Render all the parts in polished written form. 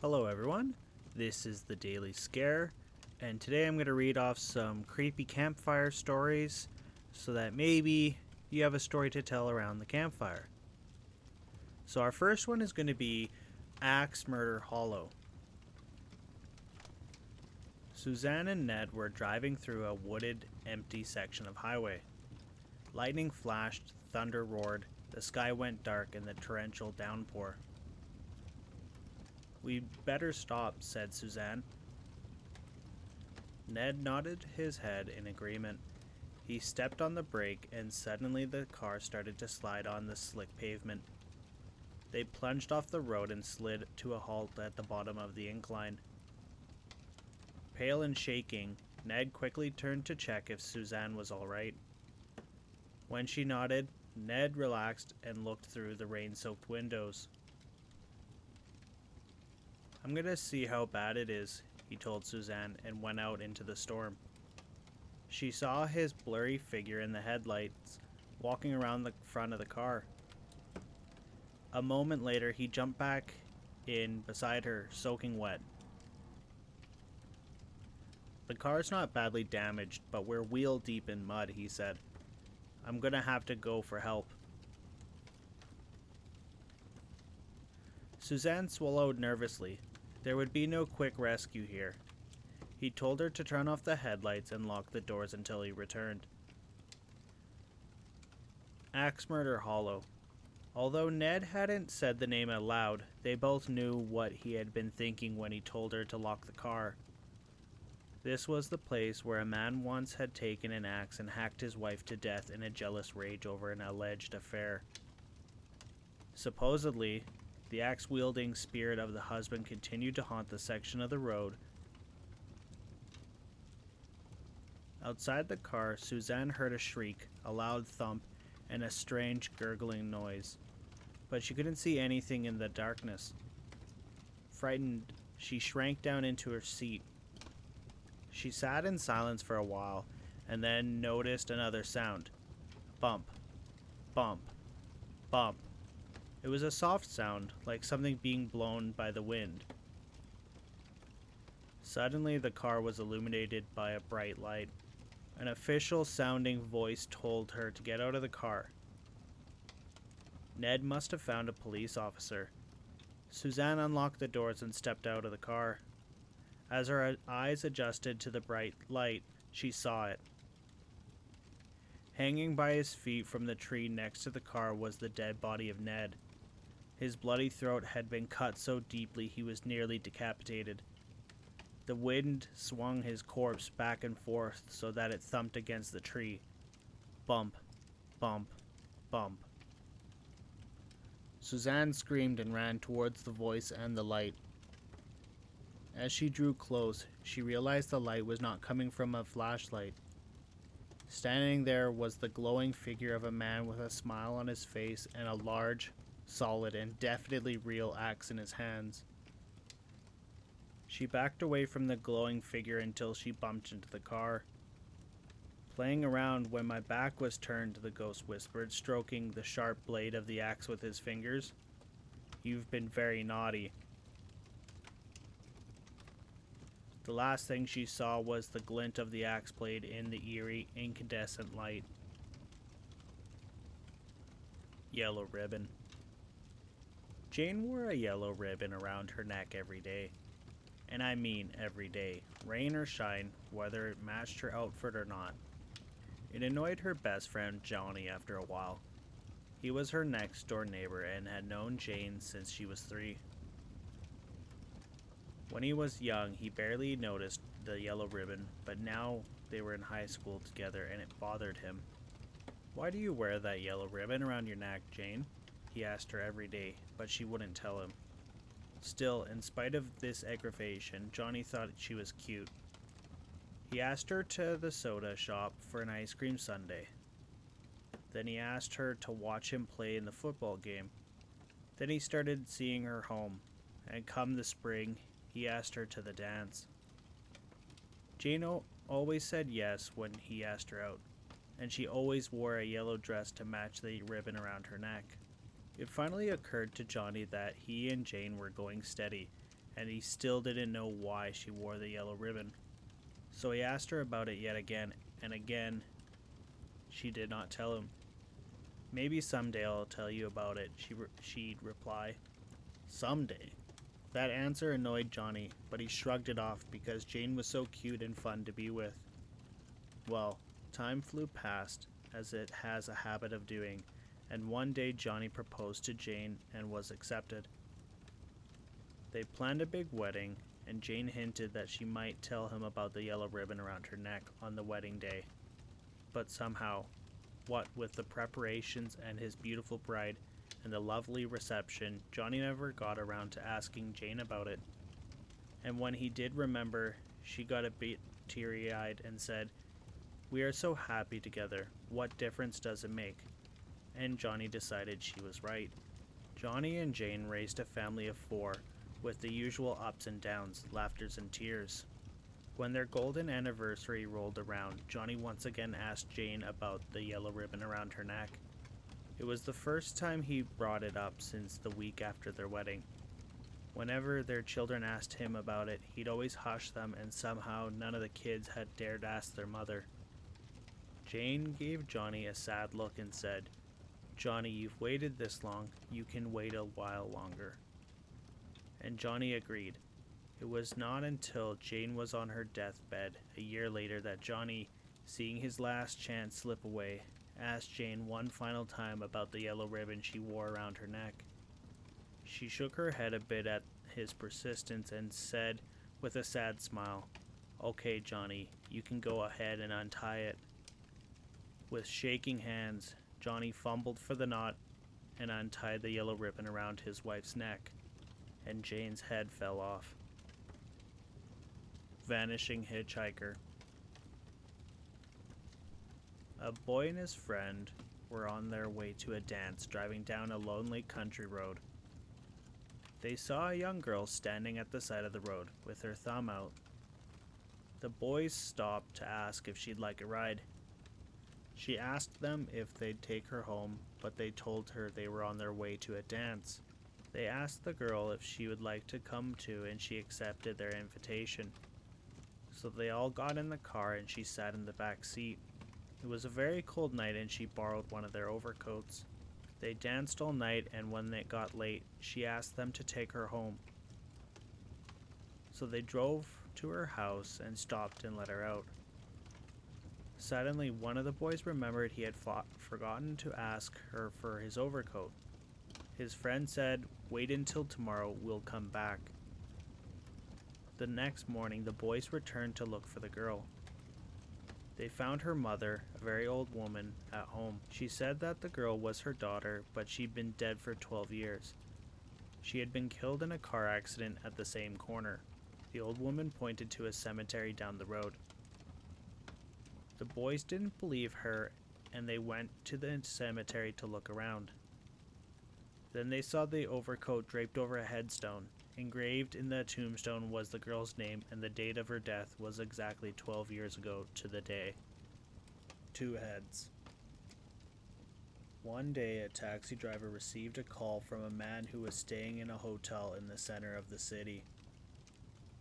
Hello everyone, this is the Daily Scare, and today I'm going to read off some creepy campfire stories so that maybe you have a story to tell around the campfire. So our first one is going to be Axe Murder Hollow. Suzanne and Ned were driving through a wooded, empty section of highway. Lightning flashed, thunder roared, the sky went dark in the torrential downpour. "We'd better stop," said Suzanne. Ned nodded his head in agreement. He stepped on the brake and suddenly the car started to slide on the slick pavement. They plunged off the road and slid to a halt at the bottom of the incline. Pale and shaking, Ned quickly turned to check if Suzanne was all right. When she nodded, Ned relaxed and looked through the rain-soaked windows. "I'm going to see how bad it is," he told Suzanne and went out into the storm. She saw his blurry figure in the headlights, walking around the front of the car. A moment later, he jumped back in beside her, soaking wet. "The car's not badly damaged, but we're wheel deep in mud," he said. "I'm going to have to go for help." Suzanne swallowed nervously. There would be no quick rescue here. He told her to turn off the headlights and lock the doors until he returned. Axe Murder Hollow. Although Ned hadn't said the name aloud, they both knew what he had been thinking when he told her to lock the car. This was the place where a man once had taken an axe and hacked his wife to death in a jealous rage over an alleged affair. Supposedly, the axe-wielding spirit of the husband continued to haunt the section of the road. Outside the car, Suzanne heard a shriek, a loud thump, and a strange gurgling noise, but she couldn't see anything in the darkness. Frightened, she shrank down into her seat. She sat in silence for a while, and then noticed another sound. Bump, bump, bump. It was a soft sound, like something being blown by the wind. Suddenly, the car was illuminated by a bright light. An official-sounding voice told her to get out of the car. Ned must have found a police officer. Suzanne unlocked the doors and stepped out of the car. As her eyes adjusted to the bright light, she saw it. Hanging by his feet from the tree next to the car was the dead body of Ned. His bloody throat had been cut so deeply he was nearly decapitated. The wind swung his corpse back and forth so that it thumped against the tree. Bump, bump, bump. Suzanne screamed and ran towards the voice and the light. As she drew close, she realized the light was not coming from a flashlight. Standing there was the glowing figure of a man with a smile on his face and a large, solid, and definitely real axe in his hands. She backed away from the glowing figure until she bumped into the car. "Playing around when my back was turned," the ghost whispered, stroking the sharp blade of the axe with his fingers. "You've been very naughty." The last thing she saw was the glint of the axe blade in the eerie, incandescent light. Yellow ribbon. Jane wore a yellow ribbon around her neck every day. And I mean every day, rain or shine, whether it matched her outfit or not. It annoyed her best friend Johnny after a while. He was her next door neighbor and had known Jane since she was 3. When he was young, he barely noticed the yellow ribbon, but now they were in high school together and it bothered him. "Why do you wear that yellow ribbon around your neck, Jane?" he asked her every day, but she wouldn't tell him. Still, in spite of this aggravation, Johnny thought she was cute. He asked her to the soda shop for an ice cream sundae. Then he asked her to watch him play in the football game. Then he started seeing her home, and come the spring, he asked her to the dance. Jane always said yes when he asked her out, and she always wore a yellow dress to match the ribbon around her neck. It finally occurred to Johnny that he and Jane were going steady, and he still didn't know why she wore the yellow ribbon. So he asked her about it yet again, and again she did not tell him. "Maybe someday I'll tell you about it," she'd reply. Someday? That answer annoyed Johnny, but he shrugged it off because Jane was so cute and fun to be with. Well, time flew past, as it has a habit of doing, and one day Johnny proposed to Jane and was accepted. They planned a big wedding, and Jane hinted that she might tell him about the yellow ribbon around her neck on the wedding day. But somehow, what with the preparations and his beautiful bride and the lovely reception, Johnny never got around to asking Jane about it. And when he did remember, she got a bit teary-eyed and said, "We are so happy together. What difference does it make?" And Johnny decided she was right. Johnny and Jane raised a family of 4, with the usual ups and downs, laughters and tears. When their golden anniversary rolled around, Johnny once again asked Jane about the yellow ribbon around her neck. It was the first time he brought it up since the week after their wedding. Whenever their children asked him about it, he'd always hush them, and somehow none of the kids had dared ask their mother. Jane gave Johnny a sad look and said, "Johnny, you've waited this long, you can wait a while longer." And Johnny agreed. It was not until Jane was on her deathbed a year later that Johnny, seeing his last chance slip away, asked Jane one final time about the yellow ribbon she wore around her neck. She shook her head a bit at his persistence and said with a sad smile, "Okay, Johnny, you can go ahead and untie it." With shaking hands, Johnny fumbled for the knot and untied the yellow ribbon around his wife's neck, and Jane's head fell off. Vanishing Hitchhiker. A boy and his friend were on their way to a dance driving down a lonely country road. They saw a young girl standing at the side of the road with her thumb out. The boys stopped to ask if she'd like a ride. She asked them if they'd take her home, but they told her they were on their way to a dance. They asked the girl if she would like to come too, and she accepted their invitation. So they all got in the car and she sat in the back seat. It was a very cold night and she borrowed one of their overcoats. They danced all night, and when it got late, she asked them to take her home. So they drove to her house and stopped and let her out. Suddenly, one of the boys remembered he had forgotten to ask her for his overcoat. His friend said, "Wait until tomorrow, we'll come back." The next morning, the boys returned to look for the girl. They found her mother, a very old woman, at home. She said that the girl was her daughter, but she'd been dead for 12 years. She had been killed in a car accident at the same corner. The old woman pointed to a cemetery down the road. The boys didn't believe her, and they went to the cemetery to look around. Then they saw the overcoat draped over a headstone. Engraved in the tombstone was the girl's name, and the date of her death was exactly 12 years ago to the day. 2 heads. One day, a taxi driver received a call from a man who was staying in a hotel in the center of the city.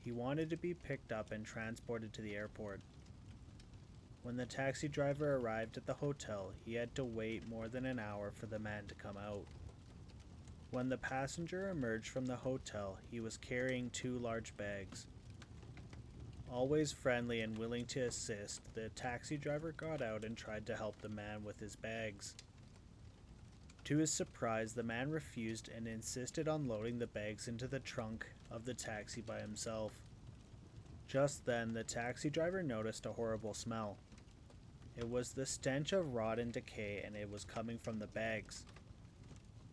He wanted to be picked up and transported to the airport. When the taxi driver arrived at the hotel, he had to wait more than an hour for the man to come out. When the passenger emerged from the hotel, he was carrying 2 large bags. Always friendly and willing to assist, the taxi driver got out and tried to help the man with his bags. To his surprise, the man refused and insisted on loading the bags into the trunk of the taxi by himself. Just then, the taxi driver noticed a horrible smell. It was the stench of rot and decay, and it was coming from the bags.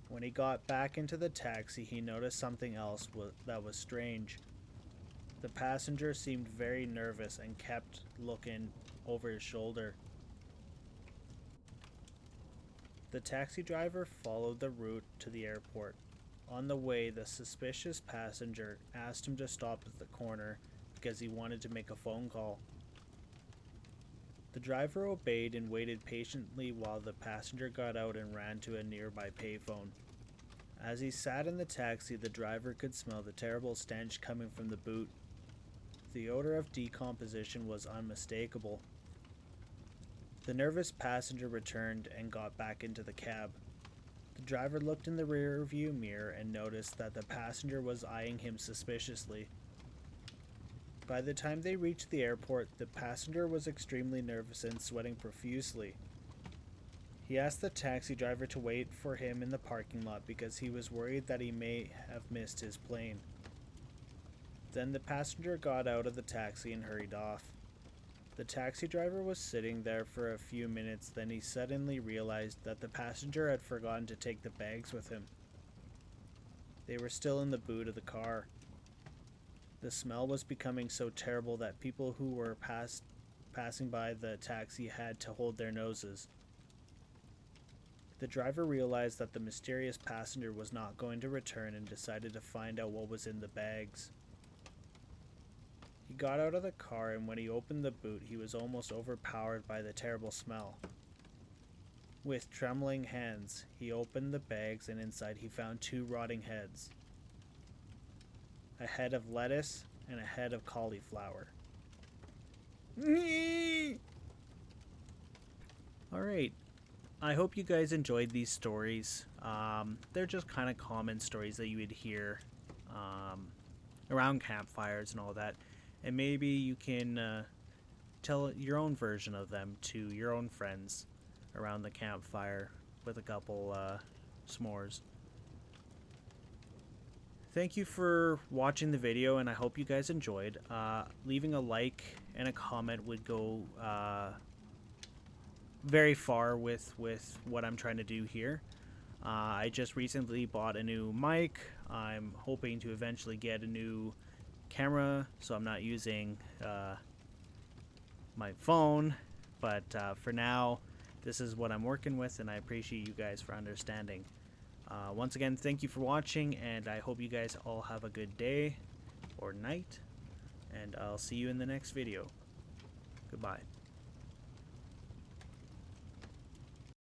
When he got back into the taxi, he noticed something else that was strange. The passenger seemed very nervous and kept looking over his shoulder. The taxi driver followed the route to the airport. On the way, the suspicious passenger asked him to stop at the corner because he wanted to make a phone call. The driver obeyed and waited patiently while the passenger got out and ran to a nearby payphone. As he sat in the taxi, the driver could smell the terrible stench coming from the boot. The odor of decomposition was unmistakable. The nervous passenger returned and got back into the cab. The driver looked in the rearview mirror and noticed that the passenger was eyeing him suspiciously. By the time they reached the airport, the passenger was extremely nervous and sweating profusely. He asked the taxi driver to wait for him in the parking lot because he was worried that he may have missed his plane. Then the passenger got out of the taxi and hurried off. The taxi driver was sitting there for a few minutes, then he suddenly realized that the passenger had forgotten to take the bags with him. They were still in the boot of the car. The smell was becoming so terrible that people who were passing by the taxi had to hold their noses. The driver realized that the mysterious passenger was not going to return and decided to find out what was in the bags. He got out of the car, and when he opened the boot, he was almost overpowered by the terrible smell. With trembling hands, he opened the bags, and inside he found 2 rotting heads. A head of lettuce and a head of cauliflower. Alright, I hope you guys enjoyed these stories. They're just kind of common stories that you would hear around campfires and all that. And maybe you can tell your own version of them to your own friends around the campfire with a couple s'mores. Thank you for watching the video, and I hope you guys enjoyed. Leaving a like and a comment would go very far with what I'm trying to do here. I just recently bought a new mic. I'm hoping to eventually get a new camera, so I'm not using my phone, but for now this is what I'm working with, and I appreciate you guys for understanding. Once again, thank you for watching, and I hope you guys all have a good day or night, and I'll see you in the next video. Goodbye.